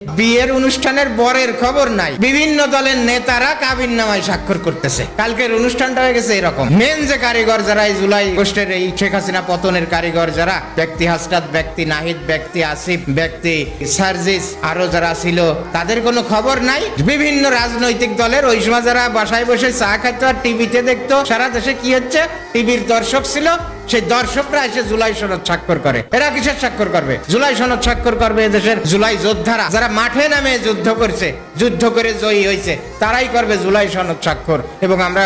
বিয়ের অনুষ্ঠানের বরের খবর নাই, বিভিন্ন দলের নেতারা কাবিননামায় স্বাক্ষর করতেছে। কালকের অনুষ্ঠানটা হয়ে গেছে এরকম। মেন যে কারিগর যারা এই জুলাই গোষ্ঠীর এই শেখ হাসিনা পতনের কারিগর যারা, ব্যক্তি হাসনাত, ব্যক্তি নাহিদ, ব্যক্তি আসিফ, ব্যক্তি সার্জিস, আরো যারা ছিল, তাদের কোনো খবর নাই। বিভিন্ন রাজনৈতিক দলের ওই সময় যারা বাসায় বসে চা খাইতো আর টিভিতে দেখতো সারা দেশে কি হচ্ছে, টিভির দর্শক ছিল, সেই দর্শকরা এসে জুলাই সনদ স্বাক্ষর করে। এরা কিসের স্বাক্ষর করবে? জুলাই সনদ স্বাক্ষর করবে এদেশের জুলাই যোদ্ধারা, যারা মাঠে নামে যুদ্ধ করছে, যুদ্ধ করে জয়ী হয়েছে, তারাই করবে জুলাই সনদ স্বাক্ষর, এবং আমরা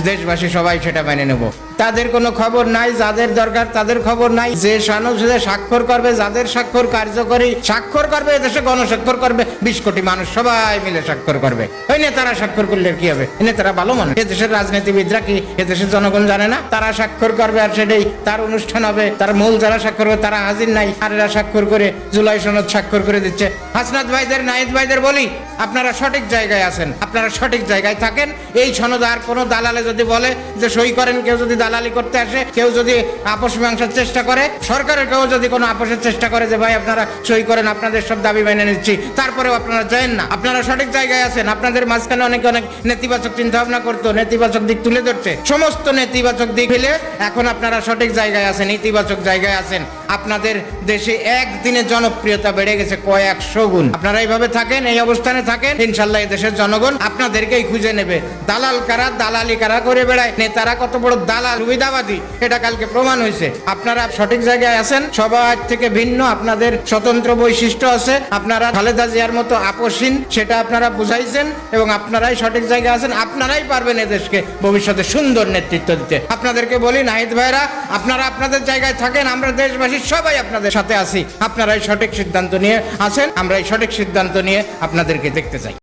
দেশবাসী সবাই সেটা মেনে নেব। তাদের কোনো খবর নাই, যাদের দরকার তাদের খবর নাই। যে সনদে স্বাক্ষর করবে, যাদের স্বাক্ষর কার্যকরী, স্বাক্ষর করবে এদেশে গণস্বাক্ষর করবে 20 কোটি মানুষ, সবাই মিলে স্বাক্ষর করবে। ওই নেতারা স্বাক্ষর করলে কি হবে? নেতারা ভালো মানুষ, এদেশের রাজনীতিবিদরা কি এদেশের জনগণ জানে না? তারা স্বাক্ষর করবে আর সেটাই তার অনুষ্ঠান হবে। তার মূল যারা স্বাক্ষর করবে তারা হাজির নাই, আর এরা স্বাক্ষর করে জুলাই সনদ স্বাক্ষর করে দিচ্ছে। হাসনাত ভাইদের, নাহিদ ভাইদের বলি, আপনারা সঠিক জায়গায় আছেন, আপনারা সঠিক জায়গায় থাকেন। এই সনদ আর কোনো দালালে যদি বলে যে সই করেন, কেউ যদি দালালি করতে আসে, কেউ যদি আপোষ মীমাংসার চেষ্টা করে, সরকারের কেউ যদি কোনো আপোষের চেষ্টা করে যে ভাই আপনারা সই করেন, আপনাদের সব দাবি মেনে নিচ্ছি, তারপরেও আপনারা যায়েন না। আপনারা সঠিক জায়গায় আছেন। আপনাদের মাঝখানে অনেক নেতিবাচক চিন্তা ভাবনা করতো, নেতিবাচক দিক তুলে ধরছে, সমস্ত নেতিবাচক দিক ফেলে এখন আপনারা সঠিক জায়গায় আছেন, ইতিবাচক জায়গায় আছেন। আপনাদের দেশে একদিনে জনপ্রিয়তা বেড়ে গেছে কয়েকশো গুণ। আপনারা এইভাবে থাকেন, এই অবস্থানে থাকেন, ইনশাল্লাহ এই দেশের জনগণ আপনাদেরকেই খুঁজে নেবে। দালাল কারা, দালালি কারা করে বেড়ায়, নেতারা কত বড় দালাল, সুবিধাবাদী, এটা কালকে প্রমাণ হয়েছে। আপনারা সঠিক জায়গায় আছেন, সবার থেকে ভিন্ন, আপনাদের স্বতন্ত্র বৈশিষ্ট্য আছে। আপনারা খালেদা জিয়ার মতো আপোষহীন, সেটা আপনারা বুঝাইছেন, এবং আপনারাই সঠিক জায়গায় আছেন। আপনারাই পারবেন এদেশকে ভবিষ্যতে সুন্দর নেতৃত্ব দিতে। আপনাদেরকে বলি, নাহিদ ভাইরা, আপনারা আপনাদের জায়গায় থাকেন, আমরা দেশবাসী সবাই আপনাদের সাথে আছি। আপনারাই সঠিক সিদ্ধান্ত নিয়ে আছেন, আমরা এই সঠিক সিদ্ধান্ত নিয়ে আপনাদেরকে দেখতে চাই।